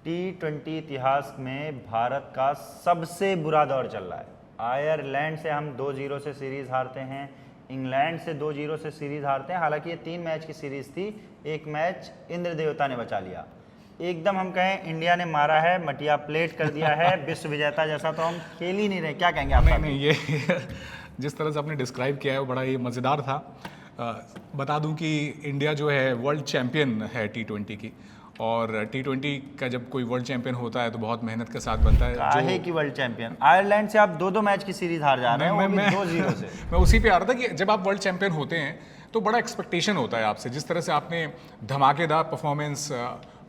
T20 इतिहास में भारत का सबसे बुरा दौर चल रहा है। आयरलैंड से हम 2-0 से सीरीज़ हारते हैं, इंग्लैंड से 2-0 से सीरीज़ हारते हैं। हालांकि ये 3 मैच की सीरीज़ थी, एक मैच इंद्र देवता ने बचा लिया। एकदम हम कहें इंडिया ने मारा है, मटिया प्लेट कर दिया है, विश्व विजेता जैसा तो हम खेल ही नहीं रहे। क्या कहेंगे आप? नहीं, ये जिस तरह से आपने डिस्क्राइब किया है वो बड़ा ही मज़ेदार था। बता दूं कि इंडिया जो है वर्ल्ड चैम्पियन है T20 की, और T20 का जब कोई वर्ल्ड चैंपियन होता है तो बहुत मेहनत के साथ बनता है। काहे की वर्ल्ड चैंपियन? आयरलैंड से आप 2-2 मैच की सीरीज हार जा रहे हैं, वो भी 2-0 से। मैं उसी पे आ रहा था कि जब आप वर्ल्ड चैंपियन होते हैं तो बड़ा एक्सपेक्टेशन होता है आपसे। जिस तरह से आपने धमाकेदार परफॉर्मेंस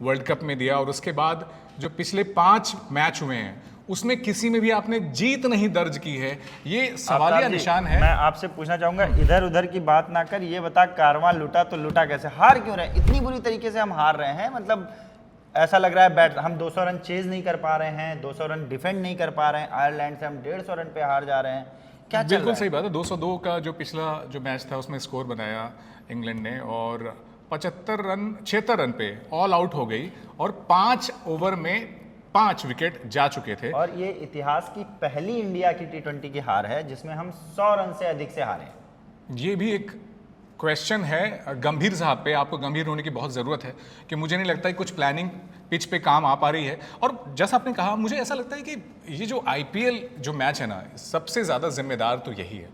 वर्ल्ड कप में दिया, और उसके बाद जो पिछले 5 मैच हुए हैं उसमें किसी में भी आपने जीत नहीं दर्ज की है, ये सवालिया निशान है। मैं आपसे पूछना चाहूंगा, इधर उधर की बात ना कर, ये बता कारवां लूटा तो लूटा कैसे? हार क्यों रहे? इतनी बुरी तरीके से हम हार रहे हैं, मतलब ऐसा लग रहा है बैट हम 200 रन चेज नहीं कर पा रहे हैं, 200 रन डिफेंड नहीं कर पा रहे हैं। आयरलैंड से हम 150 रन पे हार जा रहे हैं। क्या चल बिल्कुल रहा है? सही बात है। 202 का जो पिछला जो मैच था उसमें स्कोर बनाया इंग्लैंड ने, और 76 रन पे ऑल आउट हो गई, और 5 ओवर में 5 विकेट जा चुके थे। और ये इतिहास की पहली इंडिया की T20 की हार है जिसमें हम 100 रन से अधिक से हारे। ये भी एक क्वेश्चन है गंभीर साहब पे, आपको गंभीर होने की बहुत ज़रूरत है, कि मुझे नहीं लगता है कुछ प्लानिंग पिच पे काम आ पा रही है। और जैसा आपने कहा, मुझे ऐसा लगता है कि ये जो IPL जो मैच है ना, सबसे ज़्यादा जिम्मेदार तो यही है।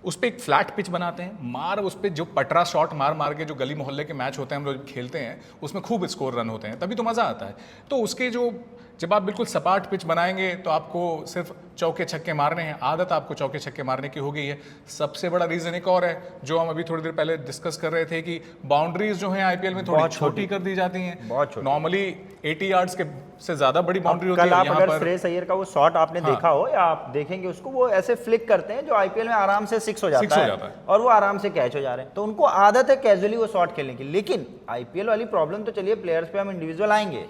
उस पर एक फ्लैट पिच बनाते हैं, उस पर जो पटरा शॉट मार मार के जो गली मोहल्ले के मैच होते हैं हम लोग खेलते हैं, उसमें खूब स्कोर रन होते हैं, तभी तो मज़ा आता है। तो उसके जो जब आप बिल्कुल सपाट पिच बनाएंगे तो आपको सिर्फ चौके छक्के मारने हैं, आदत आपको चौके छक्के मारने की हो गई है। सबसे बड़ा रीज़न एक और है जो हम अभी थोड़ी देर पहले डिस्कस कर रहे थे, कि बाउंड्रीज जो हैं IPL में थोड़ी छोटी कर दी जाती हैं। बहुत छोटी। नॉर्मली 80 यार्ड्स के से ज़्यादा बड़ी बाउंड्री होती है। कल आप यहाँ अगर पर श्रेयस अय्यर का वो शॉट आपने देखा हो, या आप देखेंगे उसको, वो ऐसे फ्लिक करते हैं जो IPL में आराम से 6 हो जाता है, और वो आराम से कैच हो जा रहे हैं। तो उनको आदत है कैजुअली वो शॉट खेलने की। लेकिन IPL वाली प्रॉब्लम तो चलिए प्लेयर्स पे हम इंडिविजुअल आएंगे,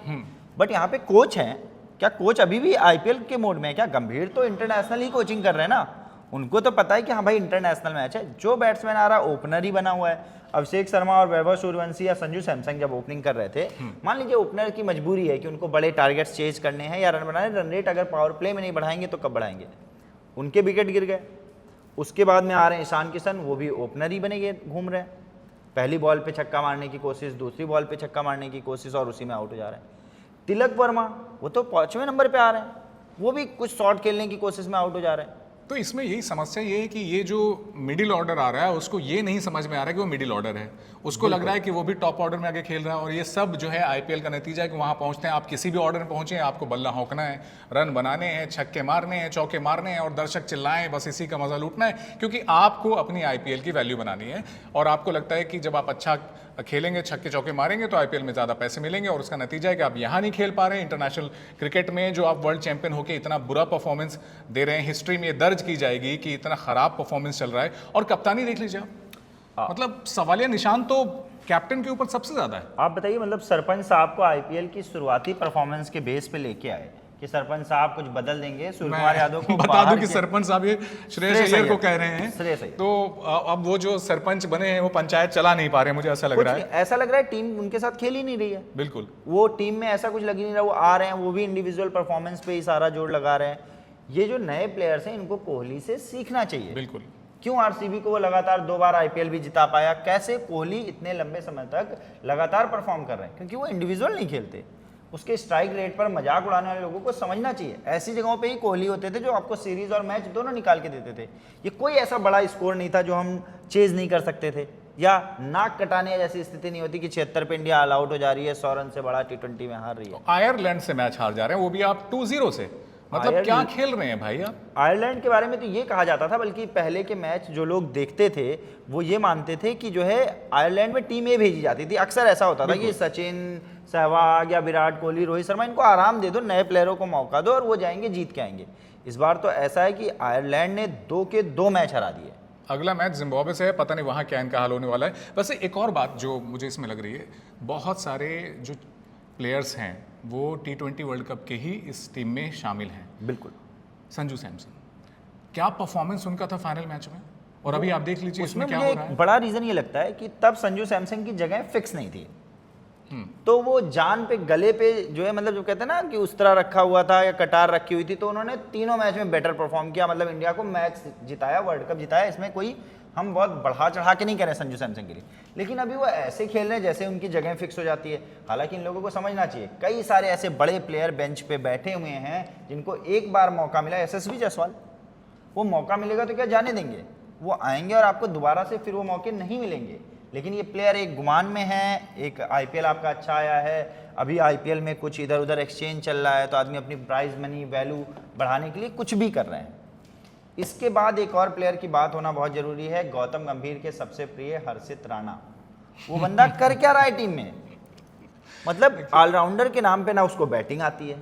बट यहाँ पे कोच हैं। क्या कोच अभी भी IPL के मोड में है क्या? गंभीर तो इंटरनेशनल ही कोचिंग कर रहे हैं ना, उनको तो पता है कि हाँ भाई इंटरनेशनल मैच है। जो बैट्समैन आ रहा है ओपनर ही बना हुआ है। अभिषेक शर्मा और वैभव सूर्यवंशी या संजू सैमसंग जब ओपनिंग कर रहे थे, मान लीजिए ओपनर की मजबूरी है कि उनको बड़े टारगेट्स चेज करने हैं या रन बनाने, रन रेट अगर पावर प्ले में नहीं बढ़ाएंगे तो कब बढ़ाएंगे? उनके विकेट गिर गए। उसके बाद में आ रहे हैं ईशान किशन, वो भी ओपनर ही बने घूम रहे हैं। पहली बॉल पे छक्का मारने की कोशिश, दूसरी बॉल पे छक्का मारने की कोशिश, और उसी में आउट हो जा रहे हैं। तिलक वर्मा वो तो 5वें नंबर पे आ रहे हैं, वो भी कुछ शॉट खेलने की कोशिश में आउट हो जा रहे हैं। तो इसमें यही समस्या ये है कि ये जो मिडिल ऑर्डर आ रहा है उसको ये नहीं समझ में आ रहा है कि वो मिडिल ऑर्डर है। उसको लग रहा है कि वो भी टॉप ऑर्डर में आके खेल रहा है, और ये सब जो है IPL का नतीजा है कि वहाँ पहुँचते हैं, आप किसी भी ऑर्डर में पहुँचे, आपको बल्ला हौंकना है, रन बनाने हैं, छक्के मारने हैं, चौके मारने हैं, और दर्शक चिल्लाएं, बस इसी का मजा लूटना है, क्योंकि आपको अपनी IPL की वैल्यू बनानी है। और आपको लगता है कि जब आप अच्छा खेलेंगे, छक्के चौके मारेंगे, तो IPL में ज़्यादा पैसे मिलेंगे, और उसका नतीजा है कि आप यहाँ नहीं खेल पा रहे हैं। इंटरनेशनल क्रिकेट में जो आप वर्ल्ड चैंपियन होकर इतना बुरा परफॉर्मेंस दे रहे हैं, हिस्ट्री में दर्ज की जाएगी कि इतना खराब परफॉर्मेंस चल रहा है। और कप्तानी देख लीजिए आप, मतलब सवालिया निशान तो कैप्टन के ऊपर सबसे ज्यादा है। आप बताइए, मतलब सरपंच साहब को IPL की शुरुआती परफॉर्मेंस के बेस पे लेके आए कि सरपंच साहब कुछ बदल देंगे, सूर्यकुमार यादव को बता दूं कि सरपंच साहब ये श्रेयस अय्यर को कह रहे हैं, तो अब वो जो सरपंच बने हैं वो पंचायत चला नहीं पा रहे, मुझे ऐसा लग रहा है। ऐसा लग रहा है टीम उनके साथ खेल ही नहीं रही है। बिल्कुल, वो टीम में ऐसा कुछ लग ही नहीं रहा। वो आ रहे हैं, वो भी इंडिविजुअल परफॉर्मेंस पे ही सारा जोर लगा रहे हैं। ये जो नए प्लेयर्स हैं इनको कोहली से सीखना चाहिए। बिल्कुल। क्यों RCB को वो लगातार 2 बार IPL भी जिता पाया? कैसे कोहली इतने लंबे समय तक लगातार परफॉर्म कर रहे हैं? क्योंकि वो इंडिविजुअल नहीं खेलते। उसके स्ट्राइक रेट पर मजाक उड़ाने वाले लोगों को समझना चाहिए, ऐसी जगहों पे ही कोहली होते थे जो आपको सीरीज और मैच दोनों निकाल के देते थे। ये कोई ऐसा बड़ा स्कोर नहीं था जो हम चेज नहीं कर सकते थे, या नाक कटाने जैसी स्थिति नहीं होती कि 76 पे इंडिया ऑल आउट हो जा रही है, 100 रन से बड़ा T20 में हार रही है। आयरलैंड से मैच हार जा रहे हैं, वो भी आप 2-0 से, मतलब क्या खेल रहे हैं भाई आप? आयरलैंड के बारे में तो ये कहा जाता था, बल्कि पहले के मैच जो लोग देखते थे वो ये मानते थे कि जो है आयरलैंड में टीम ए भेजी जाती थी। अक्सर ऐसा होता था कि सचिन, सहवाग या विराट कोहली, रोहित शर्मा, इनको आराम दे दो, नए प्लेयरों को मौका दो और वो जाएंगे जीत के आएंगे। इस बार तो ऐसा है कि आयरलैंड ने 2 के 2 मैच हरा दिए। अगला मैच जिम्बाब्वे से है, पता नहीं वहाँ क्या इनका हाल होने वाला है। वैसे एक और बात जो मुझे इसमें लग रही है, बहुत सारे जो प्लेयर्स हैं वो T20 वर्ल्ड कप के ही इस टीम में शामिल हैं। बिल्कुल। संजू सैमसन, क्या परफॉर्मेंस उनका था फाइनल मैच में, और अभी आप देख लीजिए उसमें क्या हो रहा है। बड़ा रीजन ये लगता है कि तब संजू सैमसन की जगह फिक्स नहीं थी। तो वो जान पे गले पे जो है, मतलब जो कहते हैं ना कि उस तरह रखा हुआ था या कटार रखी हुई थी, तो उन्होंने तीनों मैच में बेटर परफॉर्म किया, मतलब इंडिया को मैच जिताया, वर्ल्ड कप जिताया। इसमें कोई हम बहुत बढ़ा चढ़ा के नहीं करें संजू सैमसन के लिए, लेकिन अभी वो ऐसे खेल रहे हैं जैसे उनकी जगह फिक्स हो जाती है। हालांकि इन लोगों को समझना चाहिए, कई सारे ऐसे बड़े प्लेयर बेंच पे बैठे हुए हैं जिनको एक बार मौका मिला, यशस्वी जायसवाल, वो मौका मिलेगा तो क्या जाने देंगे, वो आएंगे और आपको दोबारा से फिर वो मौके नहीं मिलेंगे। लेकिन ये प्लेयर एक गुमान में है, एक आईपीएल आपका अच्छा आया है, अभी आईपीएल में कुछ इधर उधर एक्सचेंज चल रहा है, तो आदमी अपनी प्राइज मनी वैल्यू बढ़ाने के लिए कुछ भी कर रहे हैं। इसके बाद एक और प्लेयर की बात होना बहुत जरूरी है, गौतम गंभीर के सबसे प्रिय हर्षित राणा। वो बंदा कर क्या रहा है टीम में, मतलब ऑलराउंडर के नाम पे ना उसको बैटिंग आती है,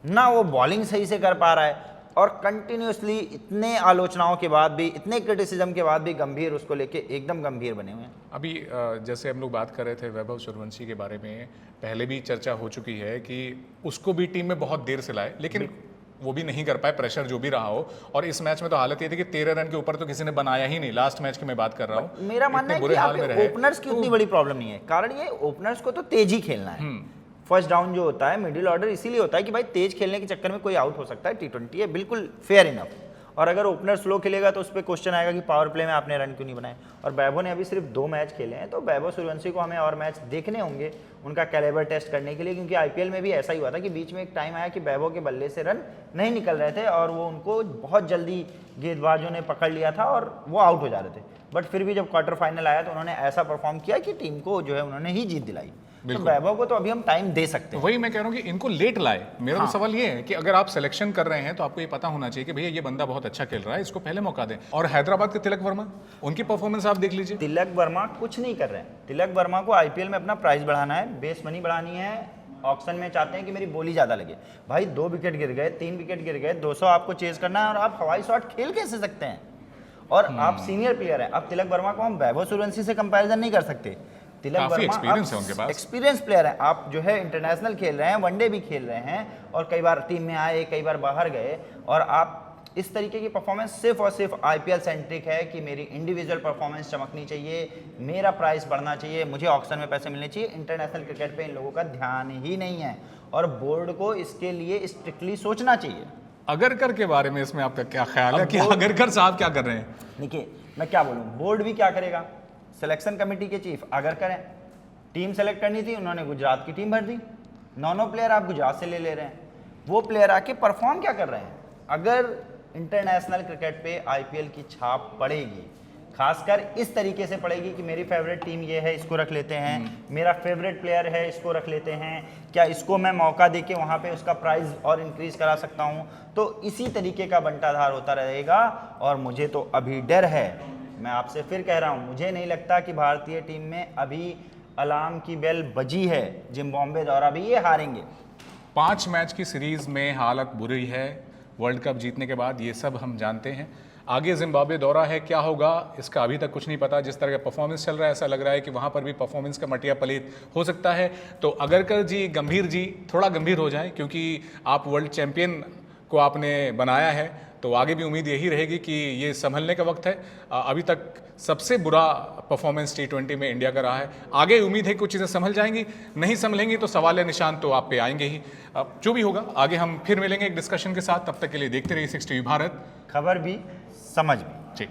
ना वो बॉलिंग सही से कर पा रहा है, और कंटिन्यूसली इतने आलोचनाओं के बाद भी, इतने क्रिटिसिज्म के बाद भी गंभीर उसको लेके एकदम गंभीर बने हुए हैं। अभी जैसे हम लोग बात कर रहे थे वैभव सूर्यवंशी के बारे में, पहले भी चर्चा हो चुकी है कि उसको भी टीम में बहुत देर से लाए, लेकिन वो भी नहीं कर पाए, प्रेशर जो भी रहा हो। और इस मैच में तो हालत ये थी कि 13 रन के ऊपर तो किसी ने बनाया ही नहीं, लास्ट मैच की मैं बात कर रहा हूँ। मेरा मानना है कि यहाँ पे ओपनर्स की उतनी बड़ी प्रॉब्लम नहीं है, कारण ये ओपनर्स को तो तेज ही खेलना है। फर्स्ट डाउन जो होता है मिडिल ऑर्डर इसीलिए होता है कि भाई तेज खेलने के चक्कर में कोई आउट हो सकता है, T20 है, बिल्कुल फेयर इनफ। और अगर ओपनर स्लो खेलेगा तो उस पर क्वेश्चन आएगा कि पावर प्ले में आपने रन क्यों नहीं बनाए। और वैभव ने अभी सिर्फ 2 मैच खेले हैं, तो वैभव सूर्यवंशी को हमें और मैच देखने होंगे उनका कैलिबर टेस्ट करने के लिए, क्योंकि आईपीएल में भी ऐसा ही हुआ था कि बीच में एक टाइम आया कि वैभव के बल्ले से रन नहीं निकल रहे थे और वो उनको बहुत जल्दी गेंदबाजों ने पकड़ लिया था और वो आउट हो जा रहे थे। बट फिर भी जब क्वार्टर फाइनल आया तो उन्होंने ऐसा परफॉर्म किया कि टीम को जो है उन्होंने ही जीत दिलाई। तो वैभव को तो अभी हम टाइम दे सकते हैं। वही मैं कह रहा हूँ कि इनको लेट लाए। मेरा तो सवाल ये है कि अगर आप सिलेक्शन कर रहे हैं तो आपको ये पता होना चाहिए कि भैया ये बंदा बहुत अच्छा खेल रहा है, इसको पहले मौका दें। और हैदराबाद के तिलक वर्मा, उनकी परफॉर्मेंस आप देख लीजिए। तिलक वर्मा कुछ नहीं कर रहे हैं। तिलक वर्मा को आईपीएल में अपना प्राइस बढ़ाना है, बेस मनी बढ़ानी है, ऑक्शन में चाहते हैं कि मेरी बोली ज्यादा लगे। भाई 2 विकेट गिर गए, 3 विकेट गिर गए, 200 आपको चेज करना है और आप हवाई शॉट खेल कैसे सकते हैं? और आप सीनियर प्लेयर हैं। अब तिलक वर्मा को हम वैभव सूर्यवंशी से कंपैरिजन नहीं कर सकते। तिलक वर्मा एक्सपीरियंस प्लेयर है, आप जो है इंटरनेशनल खेल रहे हैं, वनडे भी खेल रहे हैं और कई बार टीम में आए, कई बार बाहर गए, और आप इस तरीके की परफॉर्मेंस सिर्फ और सिर्फ आईपीएल सेंट्रिक है कि मेरी इंडिविजुअल परफॉर्मेंस चमकनी चाहिए, मेरा प्राइस बढ़ना चाहिए, मुझे ऑक्शन में पैसे मिलने चाहिए। इंटरनेशनल क्रिकेट पे इन लोगों का ध्यान ही नहीं है और बोर्ड को इसके लिए स्ट्रिक्टली सोचना चाहिए। अगरकर के बारे में इसमें आपका क्या ख्याल है कि अगरकर साहब क्या कर रहे हैं? देखिए मैं क्या बोलूँ, बोर्ड भी क्या करेगा, सिलेक्शन कमेटी के चीफ अगरकर हैं, टीम सेलेक्ट करनी थी उन्होंने गुजरात की टीम भर दी, 9 प्लेयर आप गुजरात से ले रहे हैं, वो प्लेयर आके परफॉर्म क्या कर रहे हैं? अगर इंटरनेशनल क्रिकेट पे आईपीएल की छाप पड़ेगी, खासकर इस तरीके से पड़ेगी कि मेरी फेवरेट टीम ये है, इसको रख लेते हैं, मेरा फेवरेट प्लेयर है, इसको रख लेते हैं, क्या इसको मैं मौका देके वहाँ पे उसका प्राइस और इंक्रीज करा सकता हूँ? तो इसी तरीके का बंटाधार होता रहेगा। और मुझे तो अभी डर है, मैं आपसे फिर कह रहा हूँ, मुझे नहीं लगता कि भारतीय टीम में अभी अलार्म की बेल बजी है, जिम्बाब्वे दौरा भी ये हारेंगे। 5 मैच की सीरीज में हालत बुरी है वर्ल्ड कप जीतने के बाद, ये सब हम जानते हैं। आगे जिम्बाब्वे दौरा है, क्या होगा इसका अभी तक कुछ नहीं पता। जिस तरह का परफॉर्मेंस चल रहा है ऐसा लग रहा है कि वहाँ पर भी परफॉर्मेंस का मटिया पलीत हो सकता है। तो अगरकर जी, गंभीर जी थोड़ा गंभीर हो जाएं, क्योंकि आप वर्ल्ड चैंपियन को आपने बनाया है, तो आगे भी उम्मीद यही रहेगी कि ये संभलने का वक्त है। अभी तक सबसे बुरा परफॉर्मेंस T20 में इंडिया का रहा है। आगे उम्मीद है कुछ चीज़ें संभल जाएंगी, नहीं संभलेंगी तो सवाल या निशान तो आप पे आएंगे ही। जो भी होगा आगे हम फिर मिलेंगे एक डिस्कशन के साथ। तब तक के लिए देखते रहिए 6 टीवी भारत, खबर भी समझ भी। जी।